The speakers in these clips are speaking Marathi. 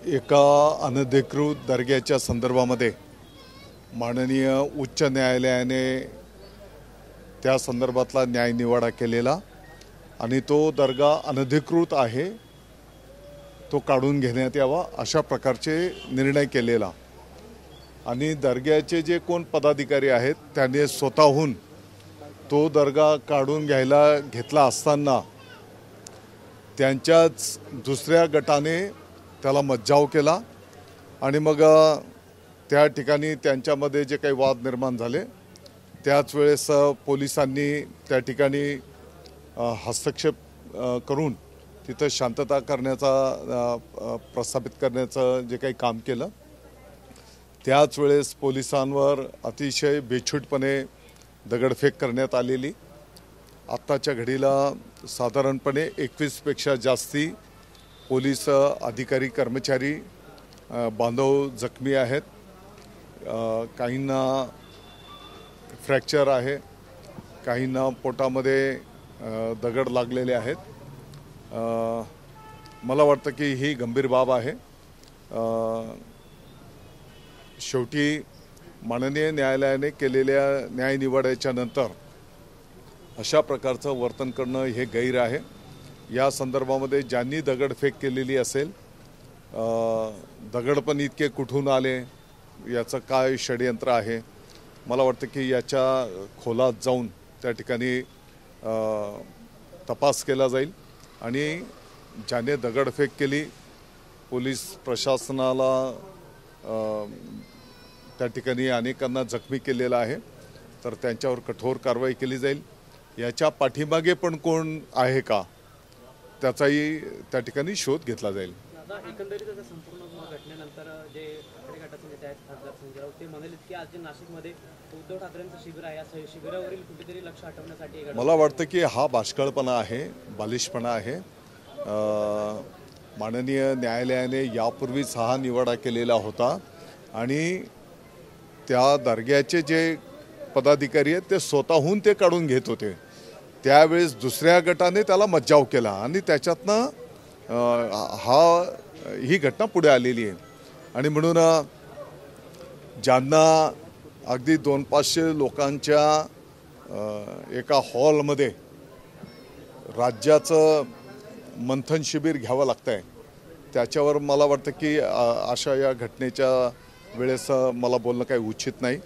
एका अनधिकृत दर्ग्याच्या संदर्भामध्ये माननीय उच्च न्यायालयाने त्या संदर्भातला न्यायनिवाडा केलेला आणि तो दर्गा अनधिकृत आहे, तो काढून घेण्यात यावा अशा प्रकारचे निर्णय केलेला आणि दर्ग्याचे जे कोण पदाधिकारी आहेत त्यांनी स्वतःहून तो दर्गा काढून घ्यायला घेतला असताना त्यांच्याच दुसऱ्या गटाने त्याला मज्जाव केला आणि मग त्या ठिकाणी त्यांच्यामध्ये जे काही वाद निर्माण झाले त्याच वेळेस पोलिसांनी त्या ठिकाणी हस्तक्षेप करून तिथं शांतता करण्याचा प्रस्थापित करण्याचं जे काही काम केलं त्याच वेळेस पोलिसांवर अतिशय बेछूटपणे दगडफेक करण्यात आलेली। आत्ताच्या घडीला साधारणपणे 21पेक्षा जास्ती पोलीस अधिकारी कर्मचारी बांधव जखमी आहेत, काहींना फ्रॅक्चर आहे, काहींना पोटामध्ये दगड लागलेले आहेत। मला वाटतं की ही गंभीर बाब आहे। शेवटी माननीय न्यायालयाने केलेल्या न्यायनिवाड्याच्या नंतर अशा प्रकारचं वर्तन करणं हे गैर आहे। या संदर्भामध्ये ज्यांनी दगडफेक केलेली असेल, दगड पण इतके कुठून आले, याचं काय षडयंत्र आहे, मला वाटतं की याच्या खोलात जाऊन त्या ठिकाणी तपास केला जाईल आणि ज्याने दगडफेक केली पोलीस प्रशासनाला त्या ठिकाणी अनेकांना जखमी केलेला आहे तर त्यांच्यावर कठोर कारवाई केली जाईल। याच्या पाठीमागे पण कोण आहे का त्याचाही त्या ठिकाणी शोध घेतला जाईल। एकंदरीत संपूर्ण घटनेनंतर जे ठाकरे गटाचे नेते आहेत खासदार संजय राऊत ते म्हणाले की आज जे नाशिकमध्ये उद्धव ठाकरेंचं शिबिर आहे या शिबिरावरील कुठेतरी लक्ष हटवण्यासाठी मला वाटतं की हा बाष्कळपणा आहे, बालिशपणा आहे। माननीय न्यायालयाने यापूर्वीच हा निवाडा केलेला होता आणि त्या दर्ग्याचे जे पदाधिकारी आहेत ते स्वतःहून ते काढून घेत होते, त्यावेळेस दुसऱ्या गटाने त्याला मज्जाव केला आणि त्याच्यातनं ही घटना पुढे आलेली आहे। आणि म्हणून ज्यांना अगदी 200-500 लोकांच्या एका हॉलमध्ये राज्याचं मंथन शिबिर घ्यावं लागतं आहे, त्याच्यावर मला वाटतं की अशा या घटनेच्या वेळेस मला बोलणं काही उचित नाही।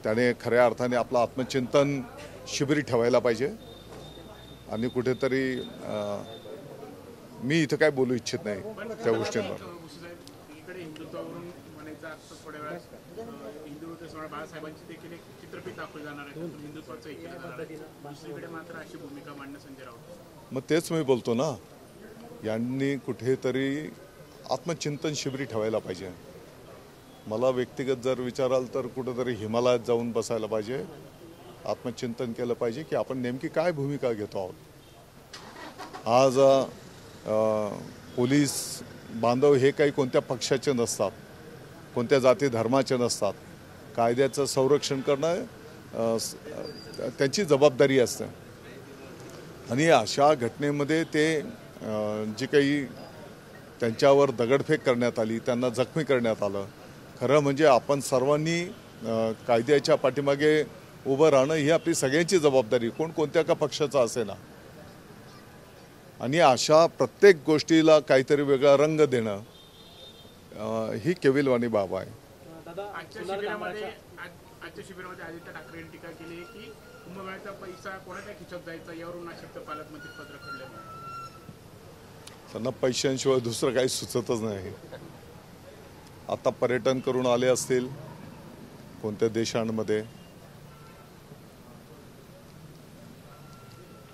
त्याने खऱ्या अर्थाने आपलं आत्मचिंतन शिबिर ठेवायला पाहिजे आणि कुठेतरी मी इथं काय बोलू इच्छित नाही त्या गोष्टींवर। मग तेच मी बोलतो ना, यांनी कुठेतरी आत्मचिंतन शिबिर ठेवायला पाहिजे। मला व्यक्तिगत जर विचाराल तर कुठेतरी हिमालयात जाऊन बसायला पाहिजे, आत्मचिंतन केलं पाहिजे की आपण नेमकी काय भूमिका घेतो आहोत। आज पोलीस बांधव हे काही कोणत्या पक्षाचे नसतात, कोणत्या जाती धर्माचे नसतात, कायद्याचं संरक्षण करणं त्यांची जबाबदारी असते आणि अशा घटनेमध्ये ते जी काही त्यांच्यावर दगडफेक करण्यात आली, त्यांना जखमी करण्यात आलं, खरं म्हणजे आपण सर्वांनी कायद्याच्या पाठीमागे उभं राहणं ही आपली सगळ्यांची जबाबदारी, कोण कोणत्या का पक्षाचा असेना। आणि अशा प्रत्येक गोष्टीला काहीतरी वेगळा रंग देणं ही केविलवाणी बाब आहे। आजच्या शिबिरामध्ये आदित्य ठाकरे यांनी टीका केली की कुंभमेळ्याचा पैसा कोणाच्या खिशात जायचा यावरून नाशिकचं पालकमंत्री पत्र काढलं। त्यांना पैशांशिवाय दुसरं काही सुचतच नाही। आता पर्यटन करून आले असतील कोणत्या देशांमध्ये,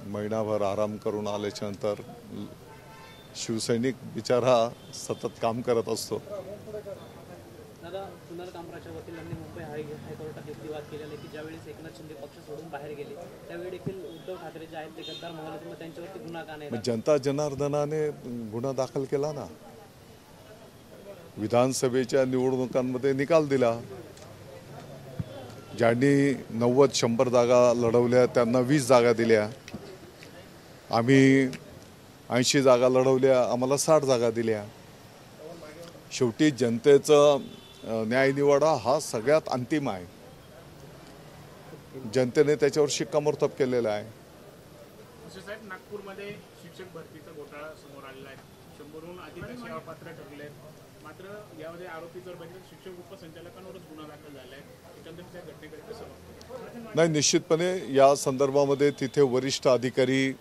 महिनाभर आराम करून आल्याच्या नंतर शिवसैनिक बिचारा सतत काम करत असतो। दादा, कुणाल कामराच्या वकिलांनी मुंबई हायकोर्टात युक्तिवाद केलेला आहे की ज्यावेळेस एकनाथ शिंदे पक्ष सोडून बाहेर गेले त्यावेळी देखील उद्धव ठाकरे जे आहेत ते गद्दार म्हणाले, मग त्यांच्यावरती गुन्हा का नाही? जनता जनार्दनाने गुन्हा दाखल केला ना, विधानसभेच्या निवडणुकांमध्ये निकाल दिला, ज्यांनी 90-100 जागा लढवल्या त्यांना 20 जागा दिल्या, आम्ही 80 जागा लढवल्या, आम्हाला 60 जागा दिल्या। शेवटी जनतेचं न्यायनिवाडा हा सगळ्यात अंतिम आहे. जनतेने त्याच्यावर शिक्कामोर्तब केलेला आहे. दुसरे साहेब, नागपूरमध्ये शिक्षक भरतीचा घोटाळा समोर आलेला आहे. 100हून अधिक असे अपात्र ठरले आहेत. मात्र यामध्ये आरोपी जर बघितलं शिक्षक उपसंचालकांवरच गुन्हा दाखल झाला आहे. एकंदरीत त्या घटनेकडे कसं बघतो? नाही, निश्चितपणे या संदर्भामध्ये तिथे वरिष्ठ अधिकारी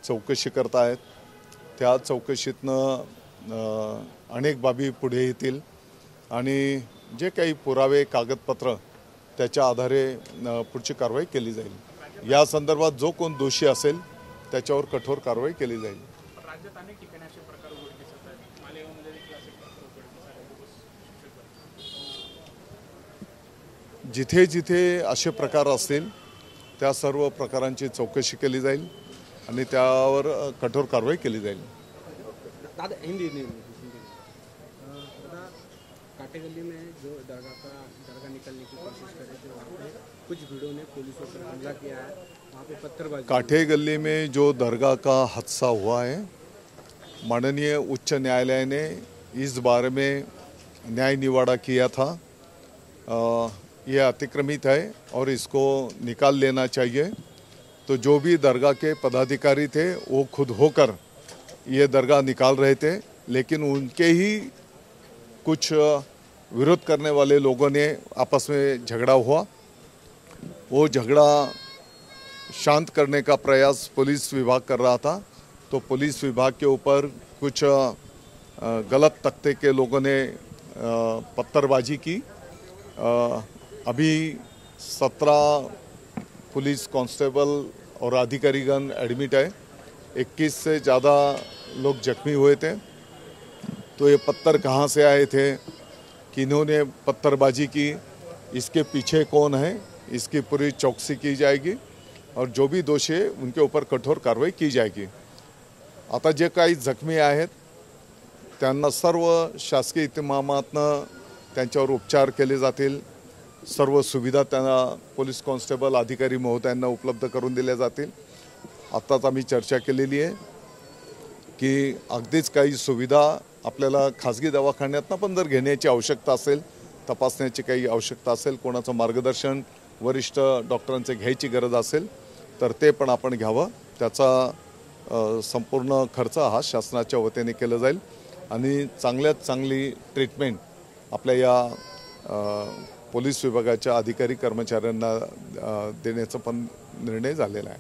चौकशी करतायत. त्या चौकशीतनं अनेक बाबी पुढे येतील आणि जे काही पुरावे कागदपत्र त्याच्या आधारे पुढची कारवाई केली जाईल. या संदर्भात जो कोण दोषी असेल त्याच्यावर कठोर कारवाई केली जाईल. राज्यात अनेक ठिकाणी असे प्रकार उघडकीस येतात. मालेगावमध्ये देखील असे प्रकार उघडकीस आले. जिथे जिथे असे प्रकार असतील त्या सर्व प्रकारांची चौकशी केली जाईल आणि त्यावर कठोर कारवाई केली जाईल. दादा हिंदी दादा, काटे गली में जो दरगाह निकलने की कोशिश करे थे वहाँ पे कुछ भीड़ों ने पुलिसों पर हमला किया है. वहाँ पे पत्थरबाजी. काठे गली में जो दरगाह का हादसा हुआ है, माननीय उच्च न्यायालय ने इस बारे में न्याय निवाड़ा किया था. ये अतिक्रमित है और इसको निकाल लेना चाहिए. तो जो भी दरगाह के पदाधिकारी थे वो खुद होकर ये दरगाह निकाल रहे थे, लेकिन उनके ही कुछ विरोध करने वाले लोगों ने आपस में झगड़ा हुआ. वो झगड़ा शांत करने का प्रयास पुलिस विभाग कर रहा था. तो पुलिस विभाग के ऊपर कुछ गलत तख्ते के लोगों ने पत्थरबाजी की. अभी 17 पुलिस कांस्टेबल और अधिकारीगण एडमिट है. 21 से ज़्यादा लोग जख्मी हुए थे. तो ये पत्थर कहाँ से आए थे, किन्होंने पत्थरबाजी की, इसके पीछे कौन है, इसकी पूरी चौकसी की जाएगी और जो भी दोषी है उनके ऊपर कठोर कारवाई की जाएगी. आता जे काही जखमी आहेत त्यांना सर्व शासकीय इतमामातनं त्यांच्यावर उपचार केले जातील. सर्व सुविधा त्यांना पोलीस कॉन्स्टेबल अधिकारी महोदयांना उपलब्ध करून दिल्या जातील. आत्ताच आम्ही चर्चा केलेली आहे की अगदीच काही सुविधा आपल्याला खाजगी दवाखान्यातनं पण जर घेण्याची आवश्यकता असेल, तपासण्याची काही आवश्यकता असेल, कोणाचं मार्गदर्शन वरिष्ठ डॉक्टरांचे घ्यायची गरज असेल तर ते पण आपण घ्यावं. त्याचा संपूर्ण खर्च हा शासनाच्या वतीने केला जाईल आणि चांगल्यात चांगली ट्रीटमेंट आपल्या या पोलीस विभागाच्या अधिकारी कर्मचाऱ्यांना देण्याचा पण निर्णय झालेला आहे.